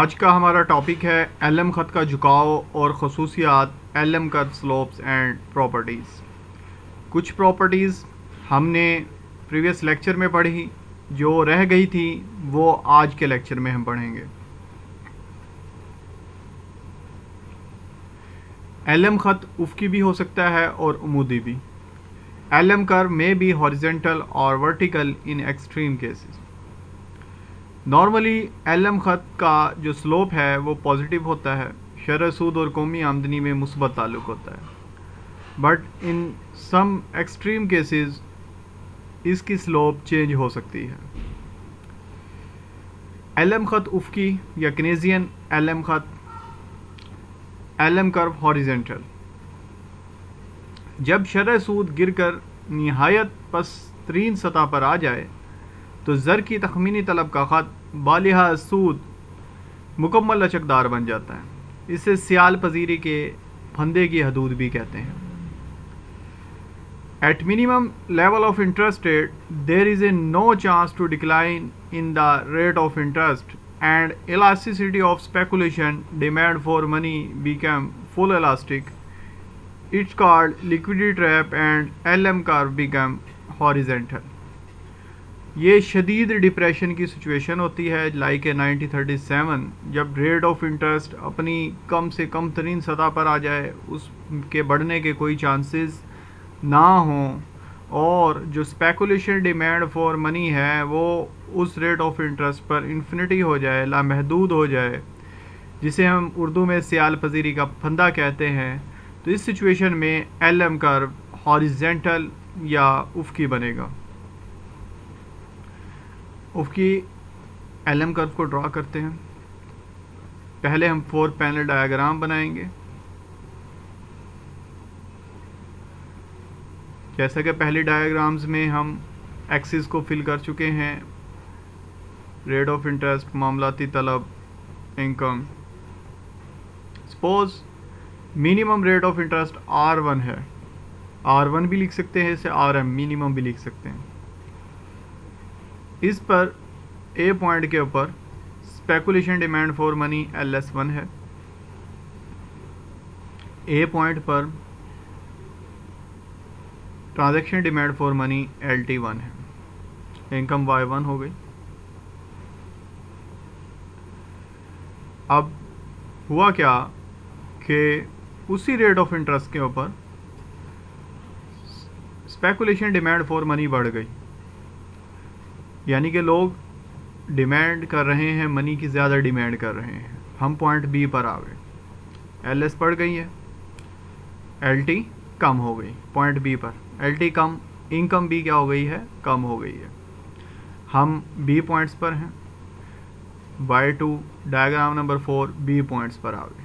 आज का हमारा टॉपिक है एलएम ख़त का झुकाव और खसूसियात LM curve slopes and properties. कुछ प्रॉपर्टीज़ हमने प्रीवियस लेक्चर में पढ़ी, जो रह गई थी वो आज के लेक्चर में हम पढ़ेंगे। एलएम ख़त उफ़क़ी भी हो सकता है और उमूदी भी। एलएम कर्व में बी हॉरिजेंटल और vertical in extreme cases. Normally LM ख़त का जो स्लोप है वो पॉजिटिव होता है, शरह सूद और कौमी आमदनी में मुस्बत ताल्लुक़ होता है, but in some extreme cases इसकी स्लोप चेंज हो सकती है। एलएम ख़त उफ़क़ी या केनेजियन एलएम ख़त, एलएम कर्व हॉरिजेंटल। जब शरह सूद गिरकर निहायत पस्तरीन सतह पर आ जाए तो ज़र की तखमीनी तलब का ख़त बालिहा सूद मुकम्मल लचकदार बन जाता है। इसे सियाल पजीरी के फंदे की हदूद भी कहते हैं। At minimum level of interest rate there is a no chance to decline in the rate of interest and elasticity of speculation demand for money become full elastic. It's called liquidity trap and LM curve become horizontal. ये शदीद depression की situation होती है, like a 1937, जब rate of interest अपनी कम से कम तरीन सतह पर आ जाए, उसके बढ़ने के कोई चांसेस ना हों, और जो स्पेकुलेशन डिमांड फॉर मनी है वो उस रेट ऑफ इंटरेस्ट पर इन्फिनिटी हो जाए, लामहदूद हो जाए, जिसे हम उर्दू में सियाल पजीरी का फंदा कहते हैं। तो इस सिचुएशन में एलएम कर्व हॉरिजेंटल या उफ़क़ी बनेगा। उफ़क़ी एलएम कर्व को ड्रा करते हैं। पहले हम 4 पैनल डायग्राम बनाएंगे। जैसा कि पहले डायग्राम्स में हम एक्सिस को फिल कर चुके हैं, रेट ऑफ इंटरेस्ट, मामलाती तलब, income. Suppose minimum rate of interest R1 है, R1 भी लिख सकते हैं, इसे RM मिनिमम भी लिख सकते हैं। इस पर ए पॉइंट के ऊपर speculation demand for money LS1 है, ए पॉइंट पर transaction demand for money LT1 है, इनकम Y1 हो गई। अब हुआ क्या कि उसी रेट ऑफ इंटरेस्ट के ऊपर स्पेकुलेशन डिमांड फॉर मनी बढ़ गई, यानी कि लोग डिमांड कर रहे हैं, मनी की ज़्यादा डिमांड कर रहे हैं। हम पॉइंट बी पर आ गए, LS बढ़ गई है, LT कम हो गई। पॉइंट बी पर LT कम, इनकम भी क्या हो गई है, कम हो गई है। हम बी पॉइंट्स पर हैं, Y2 diagram number 4 B points पर आ गए।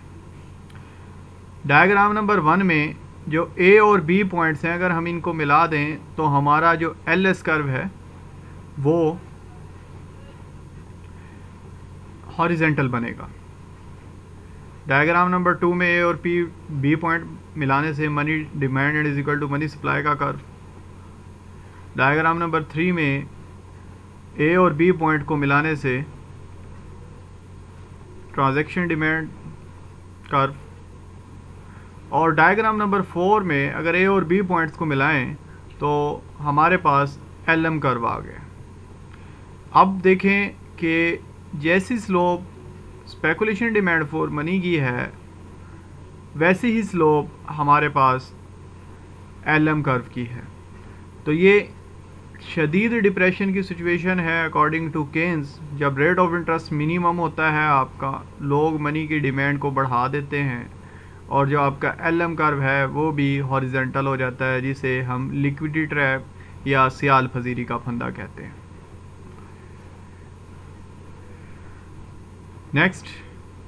डायग्राम नंबर 1 में जो ए और बी पॉइंट्स हैं, अगर हम इनको मिला दें तो हमारा जो LS कर्व है वो हॉरिजेंटल बनेगा। डायग्राम नंबर 2 में ए और बी पॉइंट मिलाने से money demand and is equal to money supply का कर्व। डायग्राम नंबर 3 में ए और बी पॉइंट को मिलाने से ट्रांजैक्शन डिमांड कर्व। और डायग्राम नंबर 4 में अगर ए और बी पॉइंट्स को मिलाएं तो हमारे पास LM कर्व आ गया। अब देखें कि जैसी slope speculation demand for money की है, वैसी ही स्लोप हमारे पास LM कर्व की है। तो ये शदीद डिप्रेशन की सिचुएशन है अकॉर्डिंग टू केन्स। जब रेट ऑफ इंटरेस्ट मिनिमम होता है आपका, लोग मनी की डिमांड को बढ़ा देते हैं, और जो आपका LM कर्व है वो भी हॉरिजेंटल हो जाता है, जिसे हम लिक्विडिटी ट्रैप या सियाल फजीरी का फंदा कहते हैं। नेक्स्ट,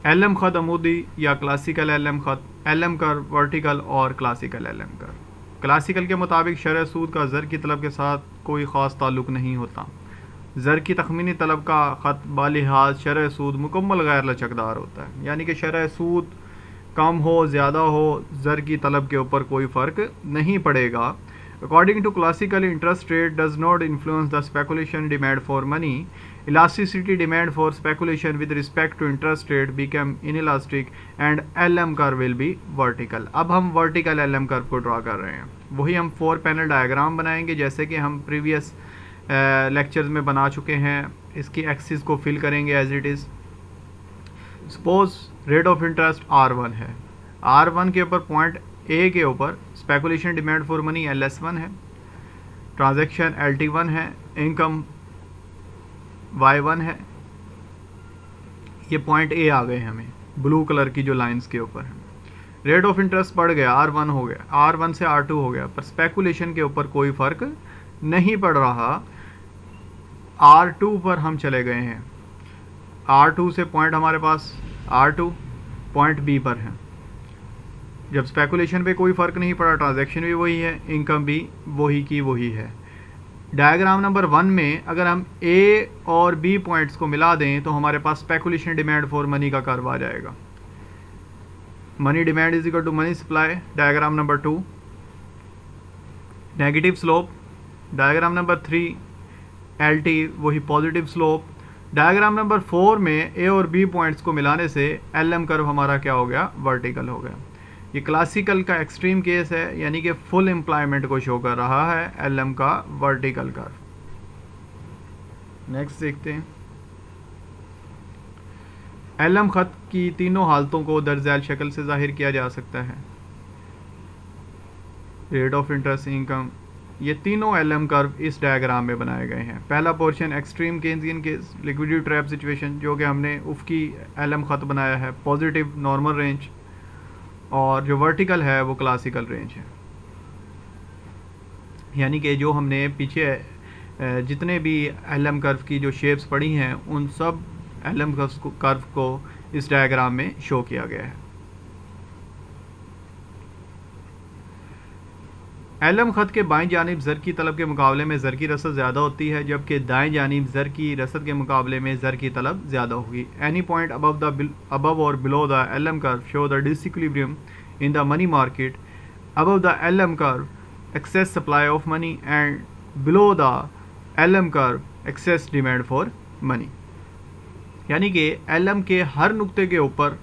LM ख़त अमूदी या क्लासिकल LM ख़त, LM कर्व वर्टिकल और क्लासिकल LM कर्व। क्लासिकल के मुताबिक शरह सूद का ज़र की तलब के साथ कोई ख़ास ताल्लुक़ नहीं होता। ज़र की तखमीनी तलब का ख़त बालिहाज शरह सूद मुकम्मल गैर लचकदार होता है, यानी कि शरह सूद कम हो ज़्यादा हो, ज़र की तलब के ऊपर कोई फ़र्क नहीं पड़ेगा। According to classical, interest rate does not influence the speculation demand for money elasticity demand for speculation with respect to interest rate become inelastic and LM curve will be vertical. अब हम vertical LM curve को draw कर रहे हैं, वही हम 4 panel diagram बनाएंगे जैसे कि हम प्रीवियस लेक्चर्स में बना चुके हैं. इसकी एक्सिस को फिल करेंगे as it is. Suppose rate of interest R1 है, R1 के ऊपर पॉइंट A के ऊपर speculation demand for money LS1 है, ट्रांजैक्शन LT1 है, इनकम Y1 है. ये पॉइंट A आ गए हमें ब्लू कलर की जो लाइंस के ऊपर है. रेट ऑफ इंटरेस्ट बढ़ गया, R1 हो गया, R1 से R2 हो गया, पर स्पेकुलेशन के ऊपर कोई फ़र्क नहीं पड़ रहा. R2 पर हम चले गए हैं, R2 से पॉइंट हमारे पास R2 पॉइंट B पर है. जब स्पेकुलेशन पे कोई फ़र्क नहीं पड़ा, ट्रांजैक्शन भी वही है, इनकम भी वही की वही है. डायग्राम नंबर 1 में अगर हम A और B पॉइंट्स को मिला दें तो हमारे पास स्पेकुलेशन डिमांड फॉर मनी का कर्व आ जाएगा. Money demand is equal to money supply. Diagram number 2 negative slope. Diagram number 3 LT वही पॉजिटिव स्लोप. डायग्राम नंबर 4 में A और B पॉइंट्स को मिलाने से LM कर्व हमारा क्या हो गया, वर्टिकल हो गया. ये क्लासिकल का एक्सट्रीम केस है, यानी कि फुल एम्प्लॉयमेंट को शो कर रहा है LM का वर्टिकल कर्व. नेक्स्ट देखते हैं. LM खत की तीनों हालतों को दर्ज शक्ल से जाहिर किया जा सकता है. रेट ऑफ इंटरेस्ट, इनकम, ये तीनों LM कर्व इस डायग्राम में बनाए गए हैं. पहला portion extreme Keynesian case, liquidity trap situation, जो कि हमने उफकी LM खत बनाया है, पॉजिटिव नॉर्मल रेंज, और जो वर्टिकल है वो क्लासिकल रेंज है. यानी कि जो हमने पीछे जितने भी LM कर्व की जो शेप्स पढ़ी हैं उन सब LM कर्व को इस डायग्राम में शो किया गया है. LM खत के बाईं जानिब ज़र की तलब के मुकाबले में ज़र की रसद ज़्यादा होती है, जबकि दाएं जानिब ज़र की रसद के मुकाबले में ज़र की तलब ज़्यादा होगी. Any point above or below the LM curve show the disequilibrium in the money market. Above the LM curve excess supply of money and below the LM curve excess demand for money. यानी कि LM के हर नुक्ते के ऊपर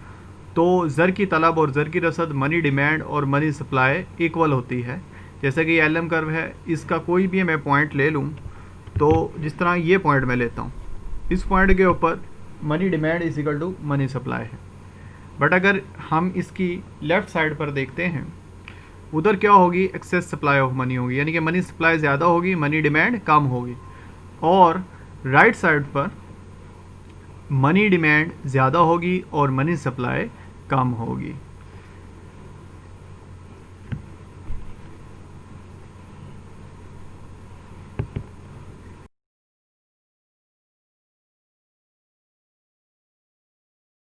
तो ज़र की तलब और ज़र की रसद, मनी डिमांड और मनी सप्लाई इक्वल होती है. जैसे कि LM कर्व है, इसका कोई भी मैं पॉइंट ले लूँ तो जिस तरह ये पॉइंट मैं लेता हूँ, इस पॉइंट के ऊपर money demand is equal to money supply है. बट अगर हम इसकी लेफ़्ट साइड पर देखते हैं, उधर क्या होगी, एक्सेस सप्लाई ऑफ मनी होगी, यानी कि मनी सप्लाई ज़्यादा होगी, मनी डिमांड कम होगी. और राइट साइड पर मनी डिमांड ज़्यादा होगी और मनी सप्लाई कम होगी.